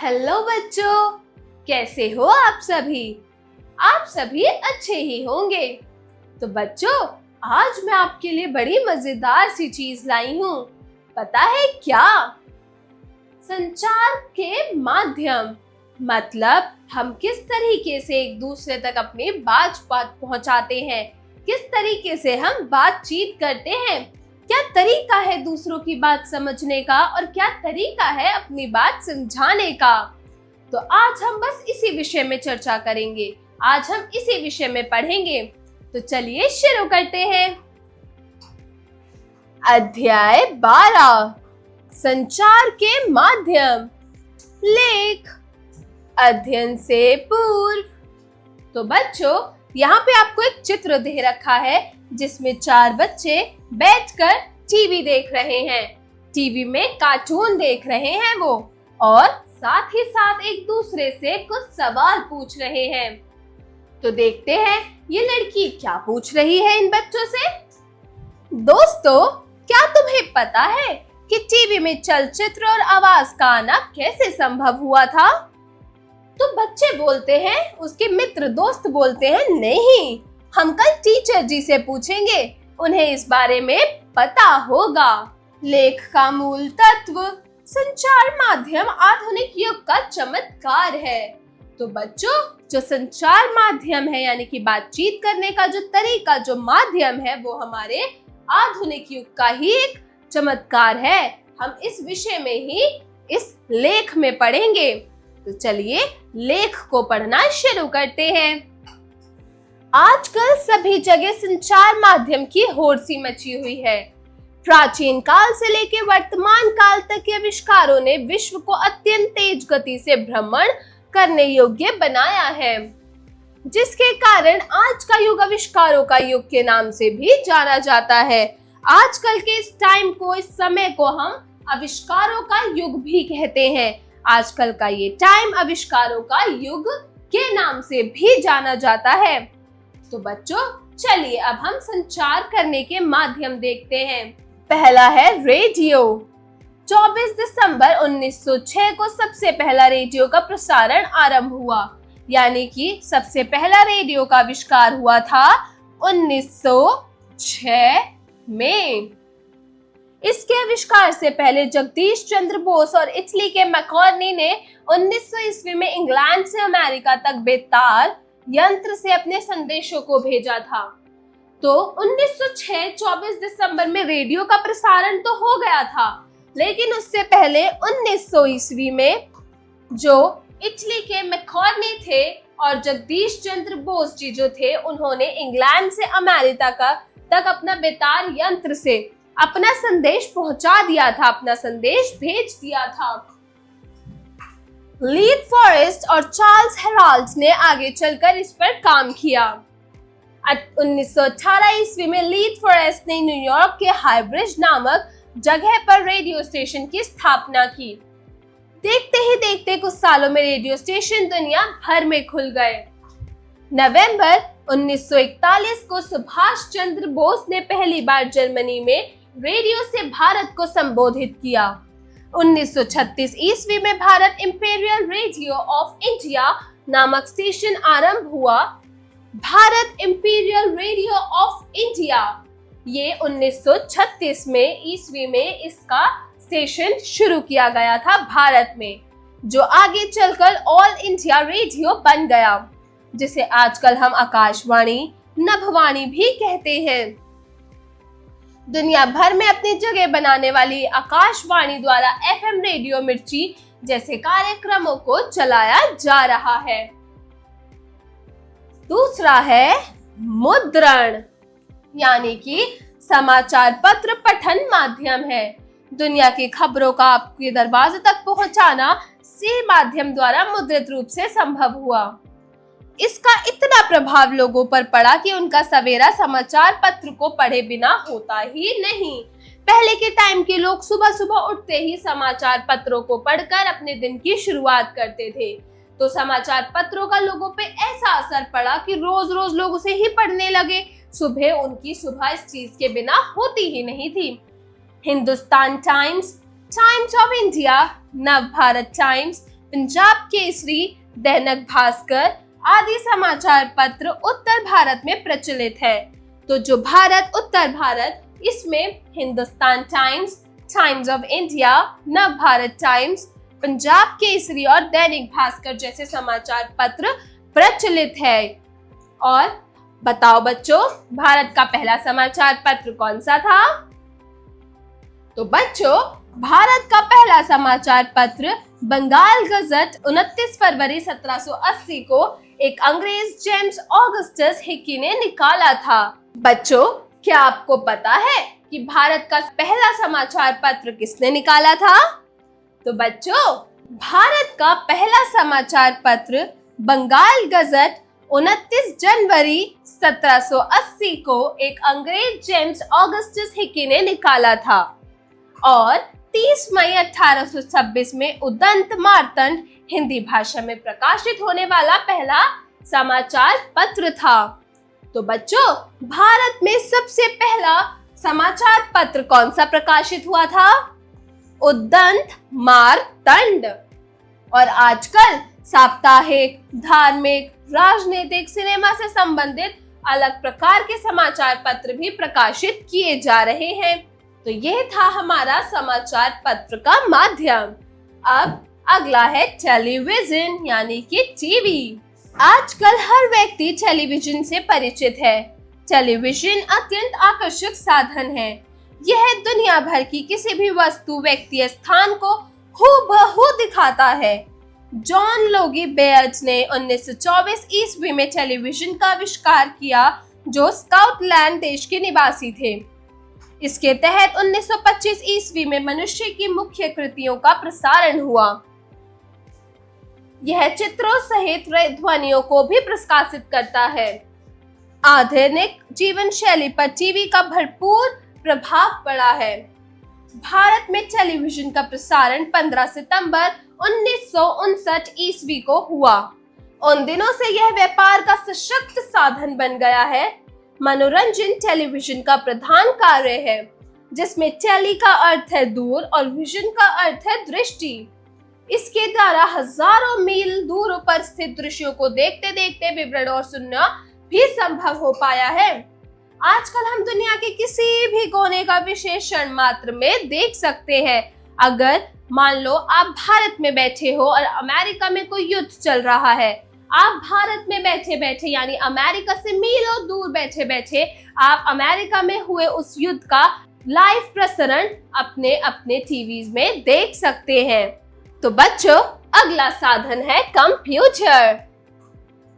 Hello बच्चों, कैसे हो आप सभी? आप सभी अच्छे ही होंगे। तो बच्चों, आज मैं आपके लिए बड़ी मजेदार सी चीज लाई हूँ। पता है क्या? संचार के माध्यम, मतलब हम किस तरीके से एक दूसरे तक अपनी बात पहुंचाते हैं, किस तरीके से हम बातचीत करते हैं, क्या तरीका है दूसरों की बात समझने का और क्या तरीका है अपनी बात समझाने का। तो आज हम बस इसी विषय में चर्चा करेंगे, आज हम इसी विषय में पढ़ेंगे। तो चलिए शुरू करते हैं। अध्याय 12, संचार के माध्यम। लेख, अध्ययन से पूर्व। तो बच्चों, यहाँ पे आपको एक चित्र दे रखा है जिसमें 4 बच्चे बैठकर टीवी देख रहे हैं। टीवी में कार्टून देख रहे हैं वो, और साथ ही साथ एक दूसरे से कुछ सवाल पूछ रहे हैं। तो देखते हैं ये लड़की क्या पूछ रही है इन बच्चों से। दोस्तों, क्या तुम्हें पता है कि टीवी में चलचित्र और आवाज का आना कैसे संभव हुआ था? तो बच्चे बोलते हैं, उसके मित्र दोस्त बोलते हैं, नहीं, हम कल टीचर जी से पूछेंगे, उन्हें इस बारे में पता होगा। लेख का मूल तत्व, संचार माध्यम आधुनिक युग का चमत्कार है। तो बच्चों, जो संचार माध्यम है यानी कि बातचीत करने का जो तरीका, जो माध्यम है, वो हमारे आधुनिक युग का ही एक चमत्कार है। हम इस विषय में ही इस लेख में पढ़ेंगे। तो चलिए लेख को पढ़ना शुरू करते हैं। आजकल सभी जगह संचार माध्यम की होड़ सी मची हुई है। प्राचीन काल से लेकर वर्तमान काल तक के आविष्कारों ने विश्व को अत्यंत तेज गति से भ्रमण करने योग्य बनाया है, जिसके कारण आज का युग आविष्कारों का युग के नाम से भी जाना जाता है। आजकल के इस टाइम को, इस समय को हम आविष्कारों का युग भी कहते हैं। आजकल का ये टाइम आविष्कारों का युग के नाम से भी जाना जाता है। तो बच्चों, चलिए अब हम संचार करने के माध्यम देखते हैं। पहला है रेडियो। 24 दिसंबर 1906 को सबसे पहला रेडियो का प्रसारण आरंभ हुआ, यानी कि सबसे पहला रेडियो का आविष्कार हुआ था 1906 में। इसके आविष्कार से पहले जगदीश चंद्र बोस और इटली के मैकॉर्नी ने 1900 ईस्वी में इंग्लैंड से अमेरिका तक बेतार यंत्र से अपने संदेशों को भेजा था। तो 1906 24 दिसंबर में रेडियो का प्रसारण तो हो गया था, लेकिन उससे पहले 1900 ईस्वी में जो इटली के मैकॉर्नी थे और जगदीश चंद्र बोस जी जो थे, उन्होंने इंग्लैंड से अमेरिका तक अपना बेतार यंत्र से अपना संदेश पहुंचा दिया था, अपना संदेश भेज दिया था। लीड फॉरेस्ट और चार्ल्स हेराल्ड ने आगे चलकर इस पर काम किया। 1918 ईस्वी में लीड फॉरेस्ट ने न्यूयॉर्क के हाईब्रिज नामक जगह पर रेडियो स्टेशन की स्थापना की। देखते ही देखते कुछ सालों में रेडियो स्टेशन दुनिया भर में खुल गए। नवंबर 1941 को सुभाष चंद्र बोस ने पहली बार जर्मनी में रेडियो से भारत को संबोधित किया। 1936 ईस्वी में Bharat imperial radio of India नामक स्टेशन आरंभ हुआ। Bharat imperial radio of India, ये 1936 में ईस्वी में इसका स्टेशन शुरू किया गया था भारत में, जो आगे चलकर ऑल इंडिया रेडियो बन गया, जिसे आजकल हम आकाशवाणी, नभवाणी भी कहते हैं। दुनिया भर में अपनी जगह बनाने वाली आकाशवाणी द्वारा एफएम रेडियो मिर्ची जैसे कार्यक्रमों को चलाया जा रहा है। दूसरा है मुद्रण, यानी कि समाचार पत्र पठन माध्यम है। दुनिया की खबरों का आपके दरवाजे तक पहुंचाना इसी माध्यम द्वारा मुद्रित रूप से संभव हुआ। इसका इतना प्रभाव लोगों पर पड़ा कि उनका सवेरा समाचार पत्र को पढ़े बिना होता ही नहीं। पहले के टाइम के लोग सुबह सुबह उठते ही समाचार पत्रों को पढ़कर अपने दिन की शुरुआत करते थे। तो समाचार पत्रों का लोगों पे ऐसा असर पड़ा कि रोज रोज लोग उसे ही पढ़ने लगे। उनकी सुबह इस चीज के बिना होती ही नहीं थी। Hindustan times, times of India, नव भारत टाइम्स, पंजाब केसरी, दैनिक भास्कर आदि समाचार पत्र उत्तर भारत में प्रचलित है। तो जो भारत, उत्तर भारत, इसमें Hindustan times, times of India, नव भारत टाइम्स, पंजाब केसरी और दैनिक भास्कर जैसे समाचार पत्र प्रचलित है। और बताओ बच्चों, भारत का पहला समाचार पत्र कौन सा था? तो बच्चों, भारत का पहला समाचार पत्र बंगाल गजट 29 फरवरी 1780 को एक अंग्रेज जेम्स ऑगस्टस हिकी ने निकाला था। बच्चों, क्या आपको पता है कि भारत का पहला समाचार पत्र किसने निकाला था? तो बच्चों, भारत का पहला समाचार पत्र बंगाल गजट 29 जनवरी 1780 को एक अंग्रेज जेम्स ऑगस्टस हिकी ने निकाला था और 30 मई 1826 में उदंत मार्तंड हिंदी भाषा में प्रकाशित होने वाला पहला समाचार पत्र था। तो बच्चों, भारत में सबसे पहला समाचार पत्र कौन सा प्रकाशित हुआ था? उदंत मार्तंड। और आजकल साप्ताहिक, धार्मिक, राजनीतिक, सिनेमा से संबंधित अलग प्रकार के समाचार पत्र भी प्रकाशित किए जा रहे हैं। तो यह था हमारा समाचार पत्र का माध्यम। अब अगला है टेलीविजन यानी कि टीवी। आजकल हर व्यक्ति टेलीविजन से परिचित है। टेलीविजन अत्यंत आकर्षक साधन है। यह दुनिया भर की किसी भी वस्तु, व्यक्ति या स्थान को हूबहू दिखाता है। जॉन लोगी बेयर्ड ने 1924 ईस्वी में टेलीविजन का आविष्कार किया, जो स्कॉटलैंड देश के निवासी थे। इसके तहत 1925 ईस्वी में मनुष्य की मुख्य कृतियों का प्रसारण हुआ। यह चित्रों सहित ध्वनियों को भी प्रकाशित करता है। आधुनिक जीवन शैली पर टीवी का भरपूर प्रभाव पड़ा है। भारत में टेलीविजन का प्रसारण 15 सितंबर 1959 ईस्वी को हुआ। उन दिनों से यह व्यापार का सशक्त साधन बन गया है। मनोरंजन टेलीविजन का प्रधान कार्य है, जिसमें टेली का अर्थ है दूर और विजन का अर्थ है दृष्टि। इसके द्वारा हजारों मील दूर पर स्थित दृश्यों को देखते देखते विवरण और सुनना भी संभव हो पाया है। आजकल हम दुनिया के किसी भी कोने का विशेष क्षण मात्र में देख सकते हैं। अगर मान लो आप भारत में बैठे हो और अमेरिका में कोई युद्ध चल रहा है, आप भारत में बैठे बैठे यानी अमेरिका से मीलों दूर बैठे बैठे आप अमेरिका में हुए उस युद्ध का लाइव प्रसारण अपने अपने टीवीज में देख सकते हैं। तो बच्चों, अगला साधन है कंप्यूटर।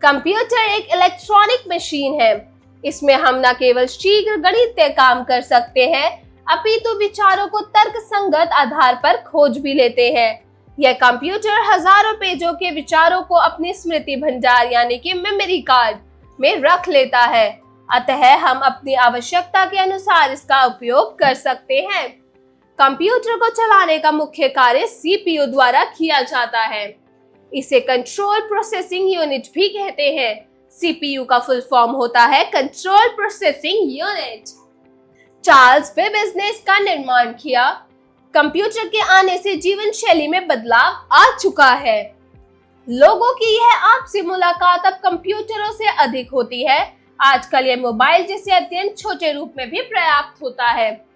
कंप्यूटर एक इलेक्ट्रॉनिक मशीन है। इसमें हम न केवल शीघ्र गणितीय काम कर सकते हैं, अपितु विचारों को तर्कसंगत आधार पर खोज भी लेते हैं। यह कंप्यूटर हजारों पेजों के विचारों को अपनी स्मृति भंडार यानी कि मेमोरी कार्ड में रख लेता है। अतः हम अपनी आवश्यकता के अनुसार इसका उपयोग कर सकते हैं। कंप्यूटर को चलाने का मुख्य कार्य सीपीयू द्वारा किया जाता है। इसे कंट्रोल प्रोसेसिंग यूनिट भी कहते हैं। सीपीयू का फुल फॉर्म होता है control processing unit. Charles Babbage ने इसका निर्माण किया। कंप्यूटर के आने से जीवन शैली में बदलाव आ चुका है। लोगों की यह आपसी मुलाकात अब कंप्यूटरों से अधिक होती है। आजकल यह मोबाइल जैसे अत्यंत छोटे रूप में भी पर्याप्त होता है।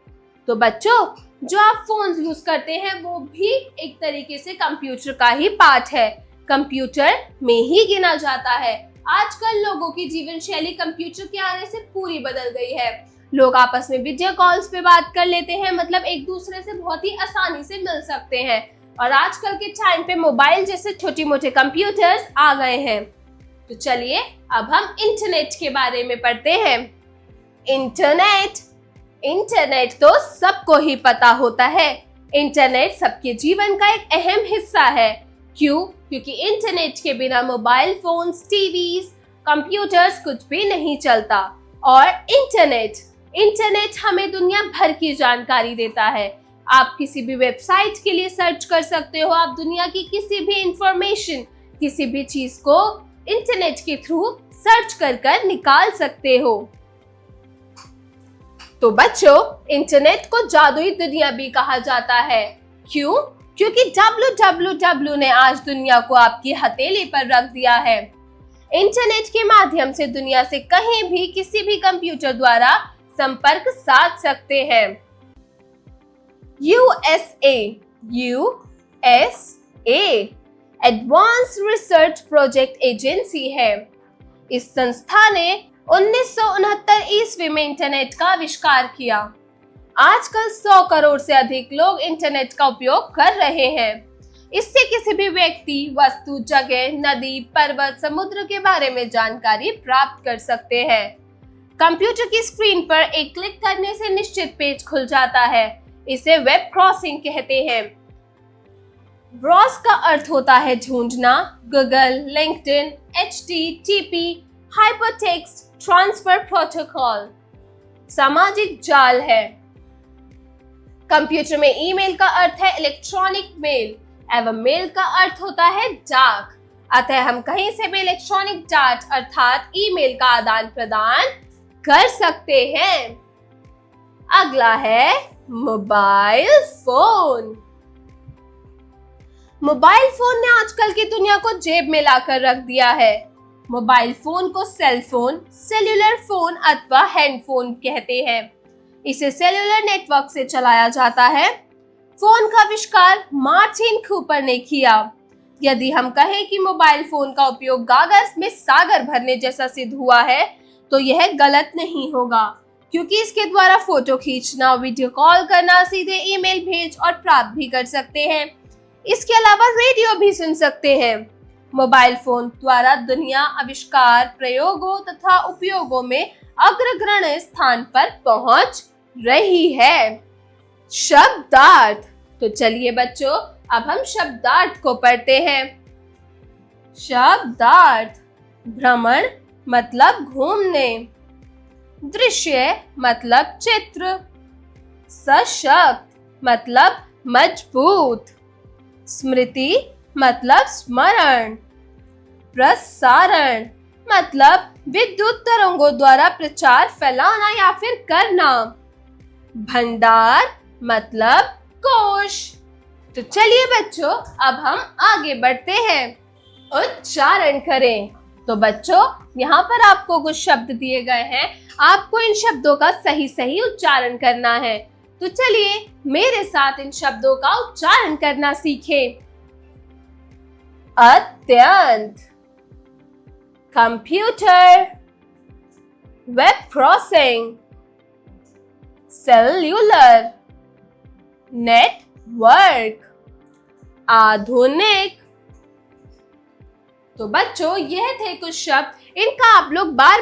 तो बच्चों, जो आप फोन यूज करते हैं वो भी एक तरीके से कंप्यूटर का ही पार्ट है, कंप्यूटर में ही गिना जाता है। आजकल लोगों की जीवन शैली कंप्यूटर के आने से पूरी बदल गई है। लोग आपस में वीडियो कॉल्स पे बात कर लेते हैं, मतलब एक दूसरे से बहुत ही आसानी से मिल सकते हैं। और आजकल के टाइम पे मोबाइल जैसे छोटे मोटे कंप्यूटर्स आ गए हैं। तो चलिए अब हम इंटरनेट के बारे में पढ़ते हैं। इंटरनेट तो सबको ही पता होता है। इंटरनेट सबके जीवन का एक अहम हिस्सा है। क्यों? क्योंकि इंटरनेट के बिना मोबाइल फोन्स, टीवीज, कंप्यूटर्स कुछ भी नहीं चलता। और इंटरनेट हमें दुनिया भर की जानकारी देता है। आप किसी भी वेबसाइट के लिए सर्च कर सकते हो। आप दुनिया की किसी भी इंफॉर्मेशन, किसी भी चीज को इंटरनेट के थ्रू सर्च कर निकाल सकते हो। तो बच्चों, इंटरनेट को जादुई दुनिया भी कहा जाता है। क्यों? क्योंकि www ने आज दुनिया को आपकी हथेली पर रख दिया है। इंटरनेट के माध्यम से दुनिया से कहीं भी किसी भी कंप्यूटर द्वारा संपर्क साध सकते हैं। USA advance research project agency है। इस संस्था ने 1969 ईस्वी में इंटरनेट का आविष्कार किया। आजकल 100 करोड़ से अधिक लोग इंटरनेट का उपयोग कर रहे हैं। इससे किसी भी व्यक्ति, वस्तु, जगह, नदी, पर्वत, समुद्र के बारे में जानकारी प्राप्त कर सकते हैं। कंप्यूटर की स्क्रीन पर एक क्लिक करने से निश्चित पेज खुल जाता है। इसे वेब क्रॉसिंग कहते हैं। ब्राउज का अर्थ होता है ढूंढना। Google, LinkedIn, HTTP, hypertext transfer protocol सामाजिक जाल है। कंप्यूटर में ईमेल का अर्थ है इलेक्ट्रॉनिक मेल एवं मेल का अर्थ होता है डाक। अतः हम कहीं से भी इलेक्ट्रॉनिक डाक अर्थात ईमेल का आदान प्रदान कर सकते हैं। अगला है मोबाइल फोन। मोबाइल फोन ने आजकल की दुनिया को जेब में लाकर रख दिया है। मोबाइल फोन को सेल फोन, सेल्यूलर फोन अथवा हैंडफोन कहते हैं। इसे सेल्यूलर नेटवर्क से चलाया जाता है। फोन का आविष्कार मार्टिन कूपर ने किया। यदि हम कहें कि मोबाइल फोन का उपयोग कागज में सागर भरने जैसा सिद्ध हुआ है, तो यह गलत नहीं होगा, क्योंकि इसके द्वारा फोटो खींचना, वीडियो कॉल करना, सीधे ईमेल भेज और प्राप्त भी कर सकते हैं। इसके अलावा रेडियो भी सुन सकते हैं। मोबाइल फोन द्वारा दुनिया आविष्कार, प्रयोगों तथा उपयोगों में अग्रगण्य स्थान पर पहुंच रही है। शब्दार्थ। तो चलिए बच्चों, अब हम शब्दार्थ को पढ़ते हैं। शब्दार्थ। भ्रमण मतलब घूमने, दृश्य मतलब चित्र, सशक्त मतलब मजबूत, स्मृति मतलब स्मरण, प्रसारण मतलब विद्युत तरंगों द्वारा प्रचार फैलाना या फिर करना, भंडार मतलब कोश। तो चलिए बच्चों, अब हम आगे बढ़ते हैं। उच्चारण करें। तो बच्चों, यहाँ पर आपको कुछ शब्द दिए गए हैं। आपको इन शब्दों का सही उच्चारण करना है। तो चलिए मेरे साथ इन शब्दों का उच्चारण करना सीखें। अत्यंत, computer, web crossing, cellular, network, आधुनिक। तो बच्चों, यह थे कुछ शब्द। इनका आप लोग बार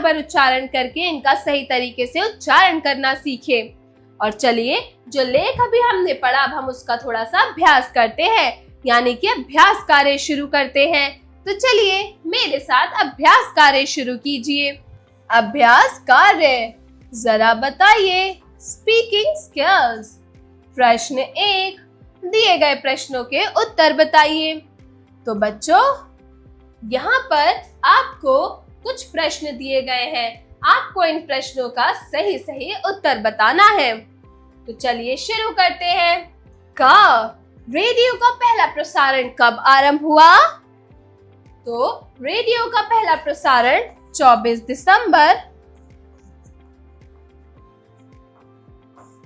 बार उच्चारण करके इनका सही तरीके से उच्चारण करना सीखें। और चलिए, जो लेख अभी हमने पढ़ा, अब हम उसका थोड़ा सा अभ्यास करते हैं, यानी कि अभ्यास कार्य शुरू करते हैं। तो चलिए मेरे साथ अभ्यास कार्य शुरू कीजिए। अभ्यास कार्य। जरा बताइए स्पीकिंग स्किल्स। प्रश्न 1, दिए गए प्रश्नों के उत्तर बताइए। तो बच्चों, यहाँ पर आपको कुछ प्रश्न दिए गए हैं। आपको इन प्रश्नों का सही उत्तर बताना है। तो चलिए शुरू करते हैं। क, रेडियो का पहला प्रसारण कब आरंभ हुआ? तो रेडियो का पहला प्रसारण 24 दिसंबर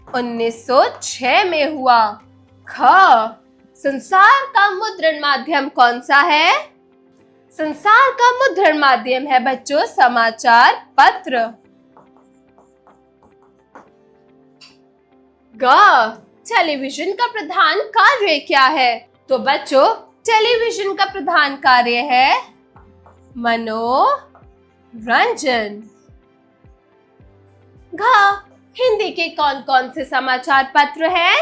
1906 में हुआ। ख, संसार का मुद्रण माध्यम कौन सा है? संसार का मुद्रण माध्यम है बच्चों समाचार पत्र। ग, टेलीविजन का प्रधान कार्य क्या है? तो बच्चों, टेलीविजन का प्रधान कार्य है मनोरंजन। घ, हिंदी के कौन कौन से समाचार पत्र हैं?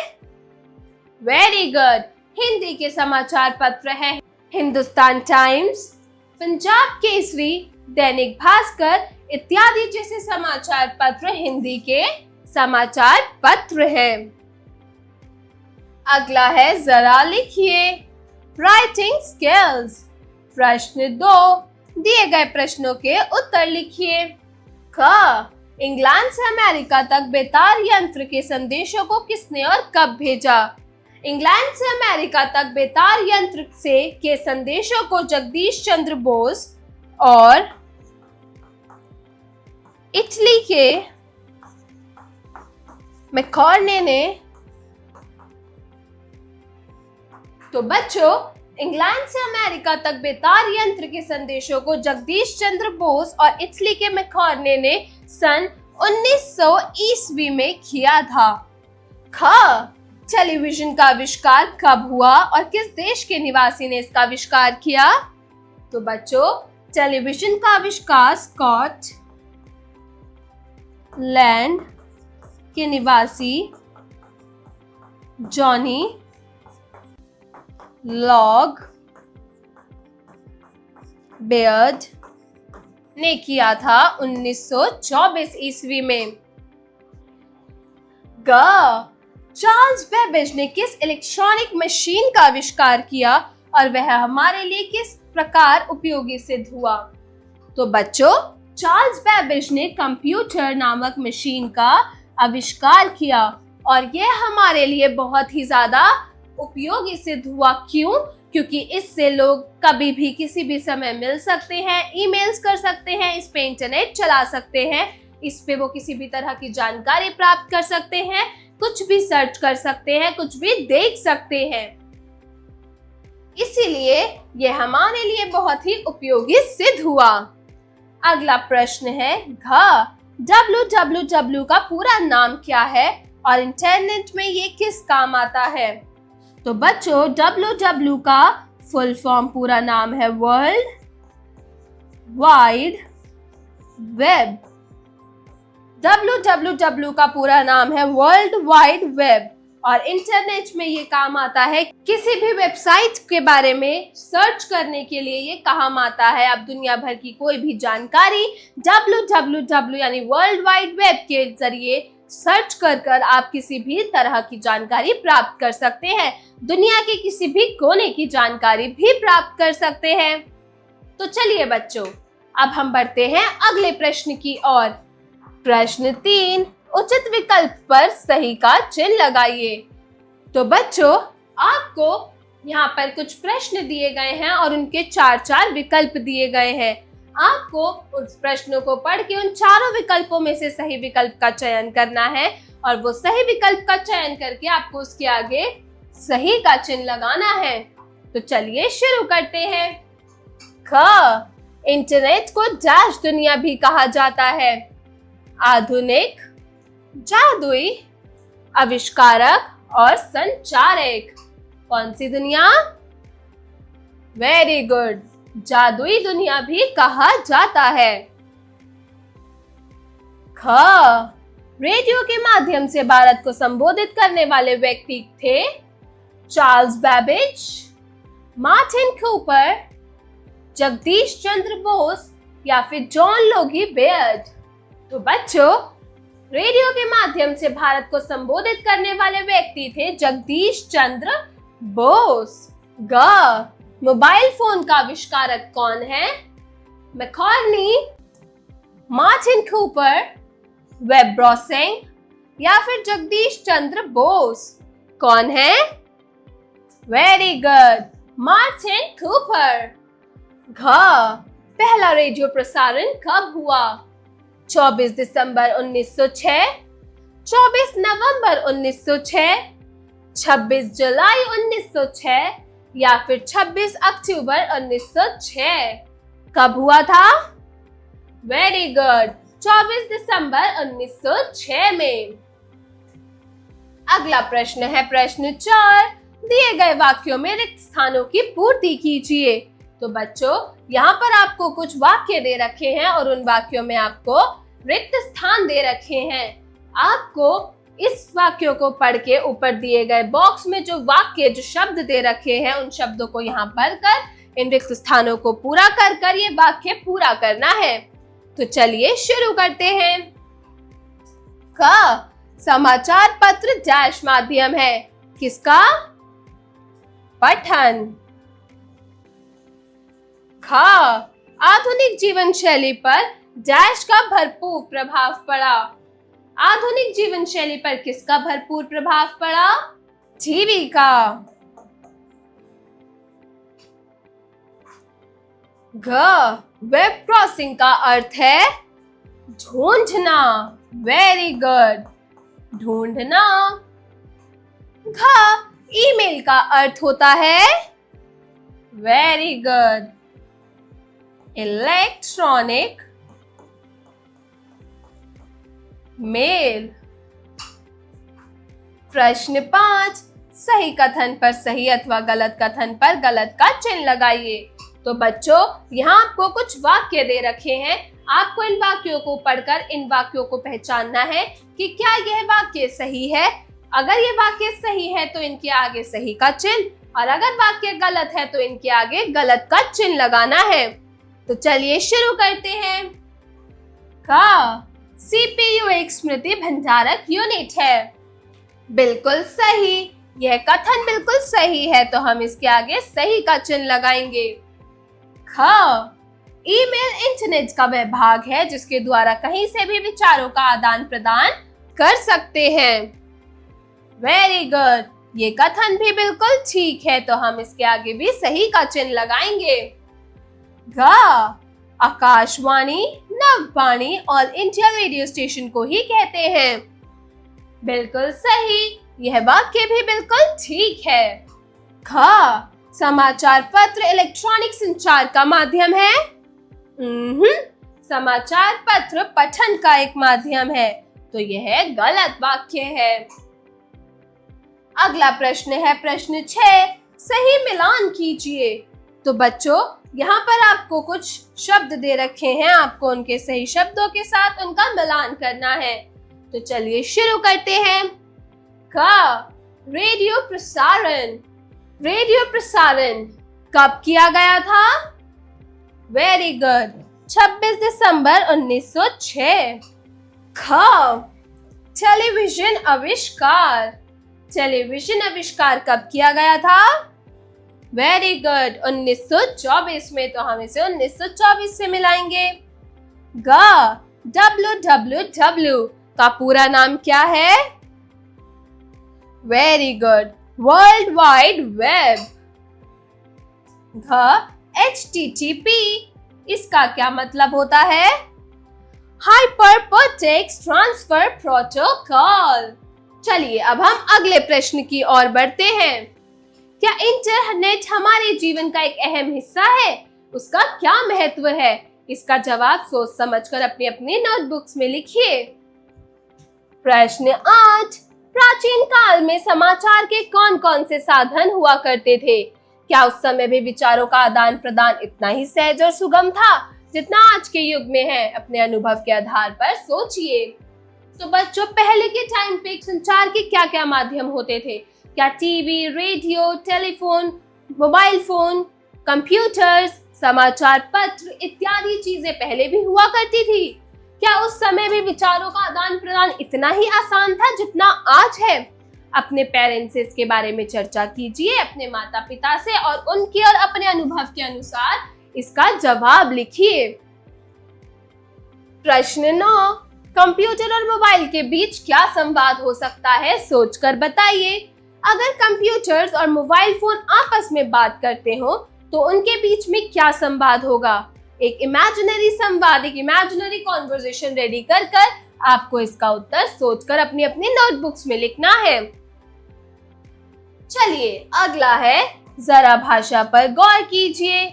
वेरी गुड, हिंदी के समाचार पत्र हैं हिंदुस्तान टाइम्स, पंजाब केसरी, दैनिक भास्कर इत्यादि जैसे समाचार पत्र हिंदी के समाचार पत्र हैं। अगला है, जरा लिखिए राइटिंग स्किल्स। प्रश्न 2, दिए गए प्रश्नों के उत्तर लिखिए। क, इंग्लैंड से अमेरिका तक बेतार यंत्र के संदेशों को किसने और कब भेजा? इंग्लैंड से अमेरिका तक बेतार यंत्र से के संदेशों को जगदीश चंद्र बोस और इटली के मैकॉर्ने ने। तो बच्चों, इंग्लैंड से अमेरिका तक बेतार यंत्र के संदेशों को जगदीश चंद्र बोस और इटली के मैकॉर्ने ने सन 1900 ईस्वी में किया था। ख, टेलीविजन का आविष्कार कब हुआ और किस देश के निवासी ने इसका आविष्कार किया? तो बच्चों, टेलीविजन का आविष्कार स्कॉटलैंड के निवासी जॉनी लॉग बेयर्ड ने किया था 1924 ईस्वी में। ग, चार्ल्स बेबेज ने किस इलेक्ट्रॉनिक मशीन का आविष्कार किया और वह हमारे लिए किस प्रकार उपयोगी सिद्ध हुआ? तो बच्चों, चार्ल्स बेबेज ने कंप्यूटर नामक मशीन का आविष्कार किया और यह हमारे लिए बहुत ही ज्यादा उपयोगी सिद्ध हुआ। क्यों? क्योंकि इससे लोग कभी भी किसी भी समय मिल सकते हैं, ईमेल्स कर सकते हैं, इस पे इंटरनेट चला सकते हैं, इस पे वो किसी भी तरह की जानकारी प्राप्त कर सकते हैं, कुछ भी सर्च कर सकते हैं, कुछ भी देख सकते हैं। इसीलिए यह हमारे लिए बहुत ही उपयोगी सिद्ध हुआ। अगला प्रश्न है घ, www का पूरा नाम क्या है और इंटरनेट में ये किस काम आता है? तो बच्चों, www का फुल फॉर्म पूरा नाम है वर्ल्ड वाइड वेब। www का पूरा नाम है वर्ल्ड वाइड वेब और इंटरनेट में ये काम आता है। किसी भी वेबसाइट के बारे में सर्च करने के लिए ये काम आता है। अब दुनिया भर की कोई भी जानकारी www यानी वर्ल्ड वाइड वेब के जरिए सर्च कर आप किसी भी तरह की जानकारी प्राप्त कर सकते हैं। दुनिया के किसी भी कोने की जानकारी भी प्राप्त कर सकते हैं। तो चलिए बच्चों, अब हम बढ़ते हैं अगले प्रश्न की ओर। प्रश्न 3, उचित विकल्प पर सही का चिन्ह लगाइए। तो बच्चों, आपको यहाँ पर कुछ प्रश्न दिए गए हैं और उनके 4 विकल्प दिए गए हैं। आपको उस प्रश्नों को पढ़ के उन चारों विकल्पों में से सही विकल्प का चयन करना है और वो सही विकल्प का चयन करके आपको उसके आगे सही का चिन्ह लगाना है। तो चलिए शुरू करते हैं। ख, इंटरनेट को डैश दुनिया भी कहा जाता है। आधुनिक, जादुई, आविष्कारक और संचारक। कौन सी दुनिया? वेरी गुड, जादुई दुनिया भी कहा जाता है। ख, रेडियो के माध्यम से भारत को संबोधित करने वाले व्यक्ति थे Charles Babbage, Martin Cooper, Jagdish Chandra Bose या फिर जॉन लोगी बेयर्ड। तो बच्चों, रेडियो के माध्यम से भारत को संबोधित करने वाले व्यक्ति थे जगदीश चंद्र बोस। ग, मोबाइल फोन का आविष्कारक कौन है? मैकॉर्नी, मार्टिन कूपर, वेब ब्राउजिंग या फिर जगदीश चंद्र बोस। कौन है? Very good, Martin Cooper. घ, पहला रेडियो प्रसारण कब हुआ? 24 दिसंबर 1906, 24 नवंबर 1906, 26 जुलाई 1906 या फिर 26 अक्टूबर 1906। कब हुआ था? वेरी गुड, 24 दिसंबर 1906 में। अगला प्रश्न है प्रश्न 4, दिए गए वाक्यों में रिक्त स्थानों की पूर्ति कीजिए। तो बच्चों, यहाँ पर आपको कुछ वाक्य दे रखे हैं और उन वाक्यों में आपको रिक्त स्थान दे रखे हैं। आपको इस वाक्यों को पढ़ के ऊपर दिए गए बॉक्स में जो वाक्य, जो शब्द दे रखे हैं, उन शब्दों को यहाँ पढ़ कर इन रिक्त स्थानों को पूरा कर ये वाक्य पूरा करना है। तो चलिए शुरू करते हैं। क, समाचार पत्र डैश माध्यम है। किसका? पठन। ख, आधुनिक जीवन शैली पर डैश का भरपूर प्रभाव पड़ा। आधुनिक जीवन शैली पर किसका भरपूर प्रभाव पड़ा? जीविका। घ, वेब क्रॉसिंग का अर्थ है ढूंढना। वेरी गुड, ढूंढना। घ, ईमेल का अर्थ होता है वेरी गुड, इलेक्ट्रॉनिक मेल। प्रश्न 5, सही कथन पर सही अथवा गलत कथन पर गलत का चिन्ह लगाइए। तो बच्चों, यहाँ आपको कुछ वाक्य दे रखे हैं। आपको इन वाक्यों को पढ़कर इन वाक्यों को पहचानना है कि क्या यह वाक्य सही है। अगर ये वाक्य सही है तो इनके आगे सही का चिन्ह, और अगर वाक्य गलत है तो इनके आगे गलत का चिन्ह लगाना है। तो चलिए शुरू करते हैं। का, सीपीयू एक स्मृति भंडारक यूनिट है। बिल्कुल सही, यह कथन बिल्कुल सही है, तो हम इसके आगे सही का चिन्ह लगाएंगे। ख, ईमेल इंटरनेट का वह भाग है जिसके द्वारा कहीं से भी विचारों का आदान प्रदान कर सकते हैं। वेरी गुड, ये कथन भी बिल्कुल ठीक है, तो हम इसके आगे भी सही का चिन्ह लगाएंगे। ग, आकाशवाणी, नववाणी और इंडिया रेडियो स्टेशन को ही कहते हैं। बिल्कुल सही, यह वाक्य भी बिल्कुल ठीक है। ख, समाचार पत्र इलेक्ट्रॉनिक संचार का माध्यम है। समाचार पत्र पठन का एक माध्यम है, तो यह गलत वाक्य है। अगला प्रश्न है प्रश्न 6, सही मिलान कीजिए। तो बच्चों, यहाँ पर आपको कुछ शब्द दे रखे हैं, आपको उनके सही शब्दों के साथ उनका मिलान करना है। तो चलिए शुरू करते हैं। क, रेडियो प्रसारण। रेडियो प्रसारण कब किया गया था? वेरी गुड, 26 दिसंबर 1906। ख, टेलीविजन आविष्कार। टेलीविजन आविष्कार कब किया गया था? वेरी गुड, 1924 में, तो हम इसे 1924 से मिलाएंगे। ग, www का पूरा नाम क्या है? Very good, world wide web. घ, HTTP, इसका क्या मतलब होता है? Hypertext transfer protocol. चलिए अब हम अगले प्रश्न की ओर बढ़ते हैं। क्या इंटरनेट हमारे जीवन का एक अहम हिस्सा है? उसका क्या महत्व है? इसका जवाब सोच समझकर अपनी अपनी नोटबुक्स में लिखिए। प्रश्न 8, प्राचीन काल में समाचार के कौन कौन से साधन हुआ करते थे? क्या उस समय भी विचारों का आदान प्रदान इतना ही सहज और सुगम था जितना आज के युग में है? अपने अनुभव के आधार पर सोचिए। तो बच्चों, पहले के टाइम पे संचार के क्या क्या माध्यम होते थे? क्या TV, radio, telephone, mobile phone, computers, समाचार पत्र इत्यादि चीजें पहले भी हुआ करती थी? क्या उस समय भी विचारों का आदान प्रदान इतना ही आसान था जितना आज है? अपने पेरेंट्स से इसके बारे में चर्चा कीजिए, अपने माता पिता से, और उनके और अपने अनुभव के अनुसार इसका जवाब लिखिए। प्रश्न 9, कंप्यूटर और मोबाइल के बीच क्या संवाद हो सकता है? सोचकर बताइए। अगर कंप्यूटर्स और मोबाइल फोन आपस में बात करते हो तो उनके बीच में क्या संवाद होगा? एक इमेजिनरी संवाद, एक इमेजिनरी कॉन्वर्सेशन रेडी कर आपको इसका उत्तर सोचकर अपनी अपनी नोटबुक्स में लिखना है। चलिए अगला है, जरा भाषा पर गौर कीजिए।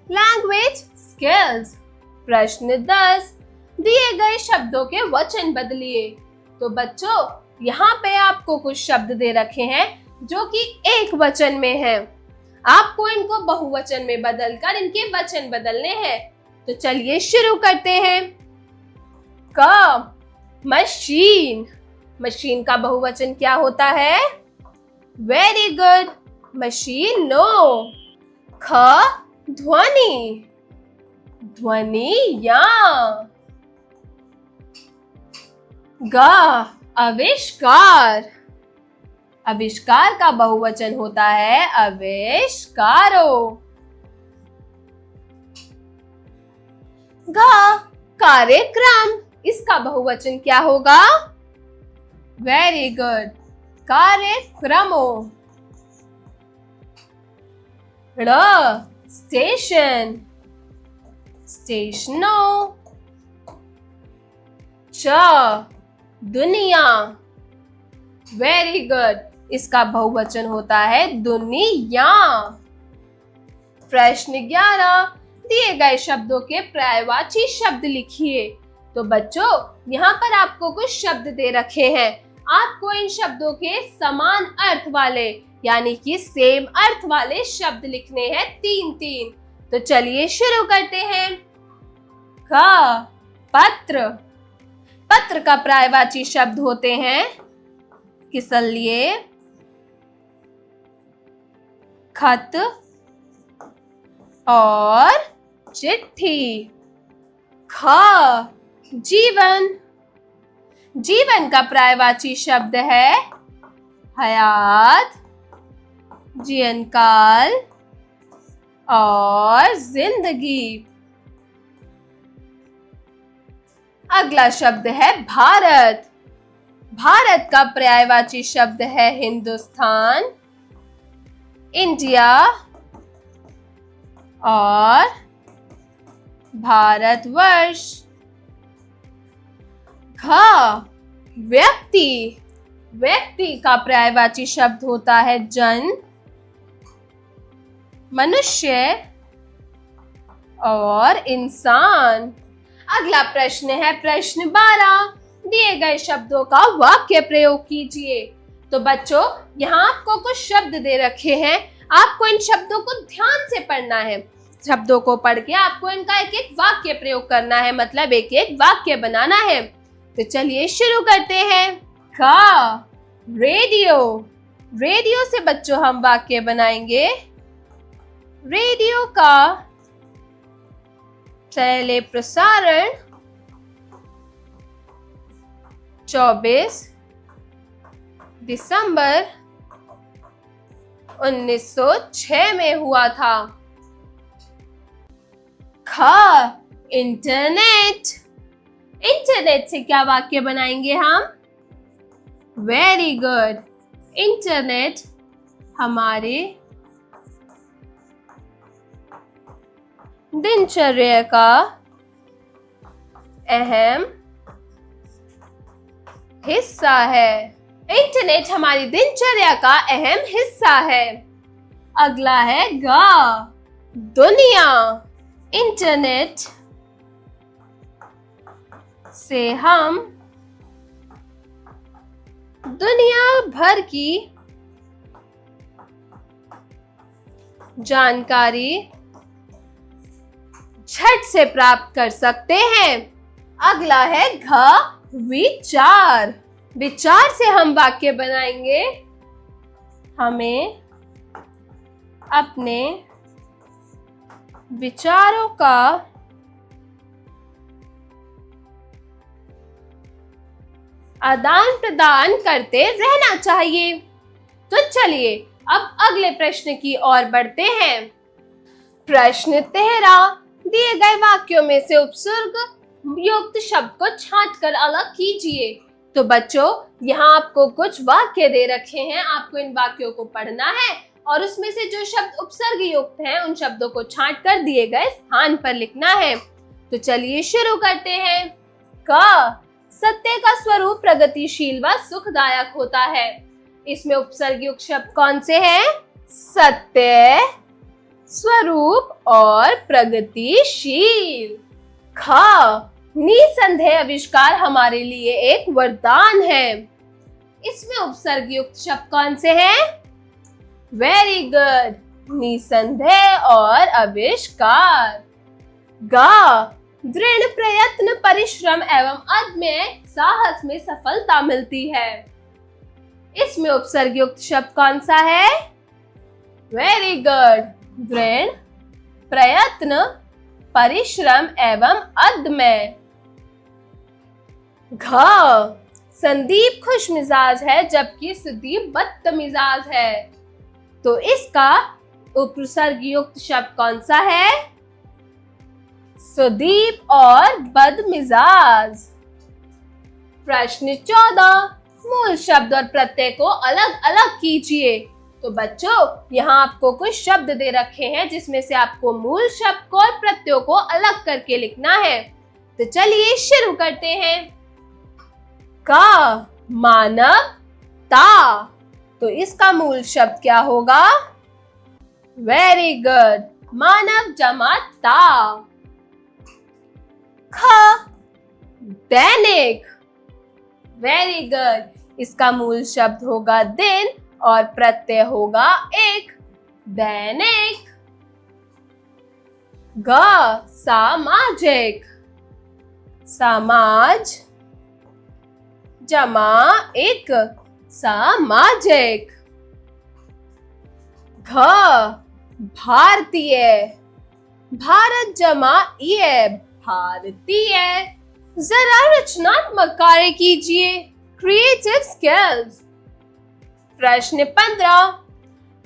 Language skills. प्रश्न 10, दिए गए शब्दों के वचन बदलिए। तो बच्चों, यहाँ पे आपको कुछ शब्द दे रखे हैं जो कि एक वचन में हैं। आपको इनको बहुवचन में बदलकर इनके वचन बदलने हैं। तो चलिए शुरू करते हैं। क, मशीन। मशीन का बहुवचन क्या होता है? वेरी गुड, मशीनो। ख, ध्वनि। ध्वनिया। ग, आविष्कार। आविष्कार का बहुवचन होता है आविष्कारो। घ, कार्यक्रम। इसका बहुवचन क्या होगा? वेरी गुड, कार्यक्रमों। ड़ स्टेशन, स्टेशनों। च दुनिया, वेरी गुड, इसका बहुवचन होता है दुनिया। प्रश्न 11, दिए गए शब्दों के पर्यायवाची शब्द लिखिए। तो बच्चों, यहाँ पर आपको कुछ शब्द दे रखे हैं। आपको इन शब्दों के समान अर्थ वाले यानी कि सेम अर्थ वाले शब्द लिखने हैं 3-3। तो चलिए शुरू करते हैं। क पत्र, पत्र का पर्यायवाची शब्द होते हैं किसलिए, खत और चिट्ठी। ख जीवन, जीवन का पर्यायवाची शब्द है हयात, जीवन काल और जिंदगी। अगला शब्द है भारत, भारत का पर्यायवाची शब्द है हिंदुस्तान, इंडिया और भारतवर्ष। घ व्यक्ति, व्यक्ति का पर्यायवाची शब्द होता है जन, मनुष्य और इंसान। अगला प्रश्न है प्रश्न 12, दिए गए शब्दों का वाक्य प्रयोग कीजिए। तो बच्चों, यहाँ आपको कुछ शब्द दे रखे हैं, आपको इन शब्दों को ध्यान से पढ़ना है। शब्दों को पढ़ के आपको इनका एक एक वाक्य प्रयोग करना है, मतलब एक एक वाक्य बनाना है। तो चलिए शुरू करते हैं। क रेडियो, रेडियो से बच्चों हम वाक्य बनाएंगे। रेडियो का टेली प्रसारण 24 दिसंबर 1906 में हुआ था। ख इंटरनेट, इंटरनेट से क्या वाक्य बनाएंगे हम? वेरी गुड, इंटरनेट हमारे दिनचर्या का अहम हिस्सा है। इंटरनेट हमारी दिनचर्या का अहम हिस्सा है। अगला है ग दुनिया, इंटरनेट से हम दुनिया भर की जानकारी झट से प्राप्त कर सकते हैं। अगला है घ विचार, विचार से हम वाक्य बनाएंगे। हमें अपने विचारों का आदान प्रदान करते रहना चाहिए। तो चलिए अब अगले प्रश्न की ओर बढ़ते हैं। प्रश्न 13, दिए गए वाक्यों में से उपसर्ग युक्त शब्द को छांटकर अलग कीजिए। तो बच्चों, यहाँ आपको कुछ वाक्य दे रखे हैं, आपको इन वाक्यों को पढ़ना है और उसमें से जो शब्द उपसर्ग युक्त हैं उन शब्दों को छांटकर दिए गए स्थान पर लिखना है। तो चलिए शुरू करते हैं। क सत्य का स्वरूप प्रगतिशील व सुखदायक होता है। इसमें उपसर्ग युक्त शब्द कौन से हैं? सत्य, स्वरूप और प्रगतिशील। ख निसंदेह आविष्कार हमारे लिए एक वरदान है। इसमें उपसर्ग युक्त शब्द कौन से हैं? वेरी गुड, निसंदेह और आविष्कार। ग दृढ़ प्रयत्न, परिश्रम एवं अदम्य साहस में सफलता मिलती है। इसमें उपसर्ग युक्त शब्द कौन सा है? वेरी गुड, दृढ़ प्रयत्न, परिश्रम एवं अदम्य। घ संदीप खुश मिजाज है जबकि सुदीप बदतमिजाज है। तो इसका उपसर्ग युक्त शब्द कौन सा है? सुदीप और बदमिजाज। प्रश्न 14, मूल शब्द और प्रत्यय को अलग अलग कीजिए। तो बच्चों, यहाँ आपको कुछ शब्द दे रखे हैं जिसमें से आपको मूल शब्द को और प्रत्ययों को अलग करके लिखना है। तो चलिए शुरू करते हैं। का, मानव ता, तो इसका मूल शब्द क्या होगा? वेरी गुड, मानव जमा ता। ख, दैनिक, वेरी गुड, इसका मूल शब्द होगा दिन और प्रत्यय होगा एक, दैनिक। ग, सामाजिक, समाज जमा एक, सामाजिक। घ, भारतीय, भारत जमा ये, भारतीय। जरा रचनात्मक कार्य कीजिए, क्रिएटिव स्किल्स। प्रश्न 15,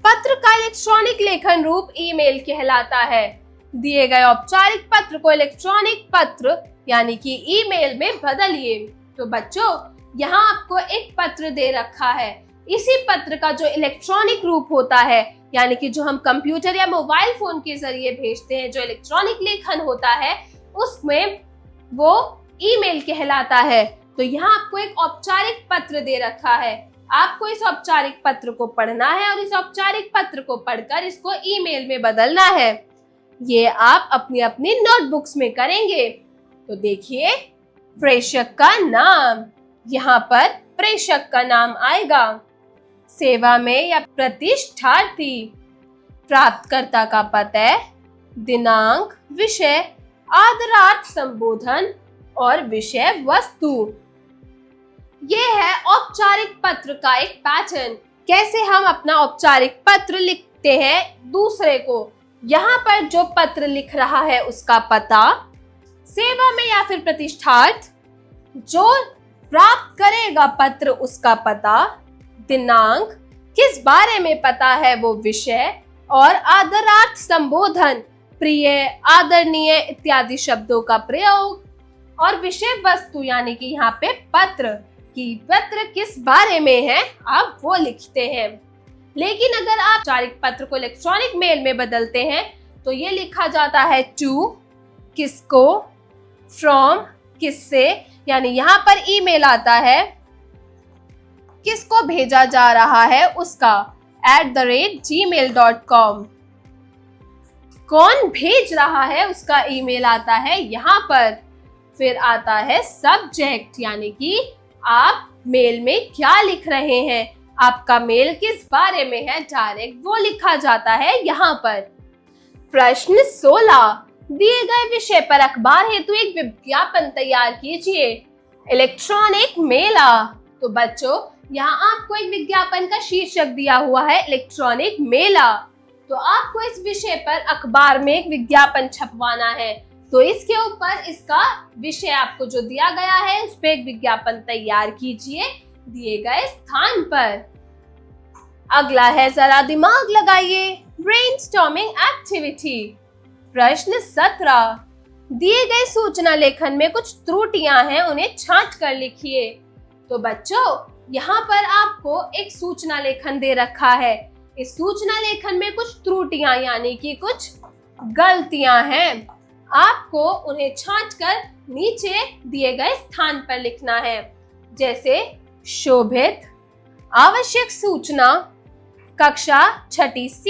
पत्र का इलेक्ट्रॉनिक लेखन रूप ईमेल कहलाता है। दिए गए औपचारिक पत्र को इलेक्ट्रॉनिक पत्र यानी कि ईमेल में बदलिए। तो बच्चों, यहाँ आपको एक पत्र दे रखा है। इसी पत्र का जो इलेक्ट्रॉनिक रूप होता है, यानी कि जो हम कंप्यूटर या मोबाइल फोन के जरिए भेजते हैं, जो इलेक्ट्रॉनिक लेखन होता है, उसमें वो ईमेल कहलाता है। तो यहाँ आपको एक औपचारिक पत्र दे रखा है। आपको इस औपचारिक पत्र को पढ़ना है और इस औपचारिक पत्र को पढ़कर इसको ईमेल में बदलना है। ये आप अपनी अपनी नोटबुक्स में करेंगे। तो देखिए, प्रेषक का नाम, यहाँ पर प्रेषक का नाम आएगा। सेवा में या प्रतिष्ठार्थी, प्राप्तकर्ता का पता, दिनांक, विषय, आदरार्थ संबोधन और विषय वस्तु। ये है औपचारिक पत्र का एक पैटर्न। कैसे हम अपना औपचारिक पत्र लिखते हैं दूसरे को। यहाँ पर जो पत्र लिख रहा है उसका पता, सेवा में या फिर प्रतिष्ठार्थ, जो प्राप्त करेगा पत्र उसका पता, दिनांक, किस बारे में पता है वो विषय, और आदरार्थ संबोधन, प्रिय, आदरणीय इत्यादि शब्दों का प्रयोग, और विषय वस्तु यानी कि यहाँ पे पत्र की पत्र किस बारे में है आप वो लिखते हैं। लेकिन अगर आप औपचारिक पत्र को इलेक्ट्रॉनिक मेल में बदलते हैं तो ये लिखा जाता है टू, किसको, फ्रॉम, किससे, यानी यहाँ पर ईमेल आता है किसको भेजा जा रहा है उसका, @gmail.com। कौन भेज रहा है उसका ईमेल आता है यहाँ पर। फिर आता है सब्जेक्ट, यानी कि आप मेल में क्या लिख रहे हैं, आपका मेल किस बारे में है, डायरेक्ट वो लिखा जाता है यहाँ पर। प्रश्न 16, दिए गए विषय पर अखबार हेतु एक विज्ञापन तैयार कीजिए। इलेक्ट्रॉनिक मेला। तो बच्चों, यहाँ आपको एक विज्ञापन का शीर्षक दिया हुआ है, इलेक्ट्रॉनिक मेला। तो आपको इस विषय पर अखबार में एक विज्ञापन छपवाना है। तो इसके ऊपर इसका विषय आपको जो दिया गया है उस पर एक विज्ञापन तैयार कीजिए दिए गए स्थान पर। अगला है, जरा दिमाग लगाइए, ब्रेनस्टॉर्मिंग एक्टिविटी। प्रश्न 17, दिए गए सूचना लेखन में कुछ त्रुटियां हैं, उन्हें छांट कर लिखिए। तो बच्चों, यहाँ पर आपको एक सूचना लेखन दे रखा है। इस सूचना लेखन में कुछ त्रुटियां यानी कि कुछ गलतियां हैं, आपको उन्हें छांटकर नीचे दिए गए स्थान पर लिखना है। जैसे शोभित, आवश्यक सूचना, कक्षा 6ठी C,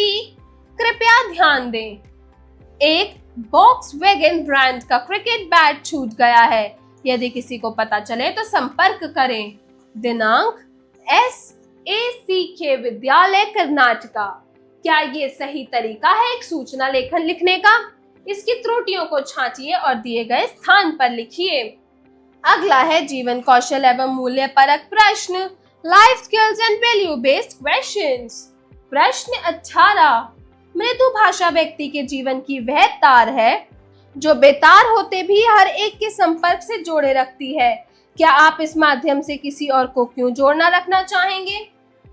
कृपया ध्यान दें। एक वॉक्सवैगन ब्रांड का क्रिकेट बैट छूट गया है, यदि किसी को पता चले तो संपर्क करें। दिनांक, SACK विद्यालय कर्नाटका। क्या ये सही तरीका है एक सूचना लेखन लिखने का? इसकी त्रुटियों को छांटिए और दिए गए स्थान पर लिखिए। अगला है जीवन कौशल एवं मूल्य परक प्रश्न, life skills and value based questions. प्रश्न 18, मृदु भाषा व्यक्ति के जीवन की वह तार है जो बेतार होते भी हर एक के संपर्क से जोड़े रखती है। क्या आप इस माध्यम से किसी और को क्यों जोड़ना रखना चाहेंगे?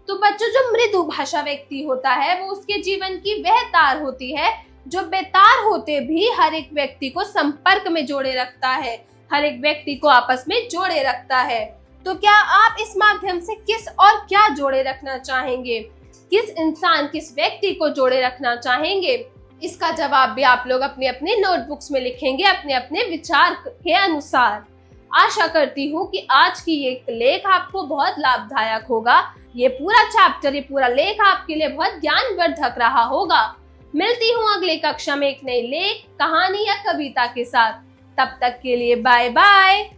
तो बच्चों, जो मृदु भाषा व्यक्ति होता है वो उसके जीवन की वह तार होती है जो बेतार होते भी हर एक व्यक्ति को संपर्क में जोड़े रखता है, हर एक व्यक्ति को आपस में जोड़े रखता है। तो क्या आप इस माध्यम से किस और क्या जोड़े रखना चाहेंगे? किस इंसान, किस व्यक्ति को जोड़े रखना चाहेंगे? इसका जवाब भी आप लोग अपने अपने नोटबुक्स में लिखेंगे अपने अपने विचार के अनुसार। आशा करती हूँ कि आज की ये लेख आपको बहुत लाभदायक होगा। ये पूरा चैप्टर, ये पूरा लेख आपके लिए बहुत ज्ञानवर्धक रहा होगा। मिलती हूँ अगले कक्षा में एक नई लेख, कहानी या कविता के साथ। तब तक के लिए बाय बाय।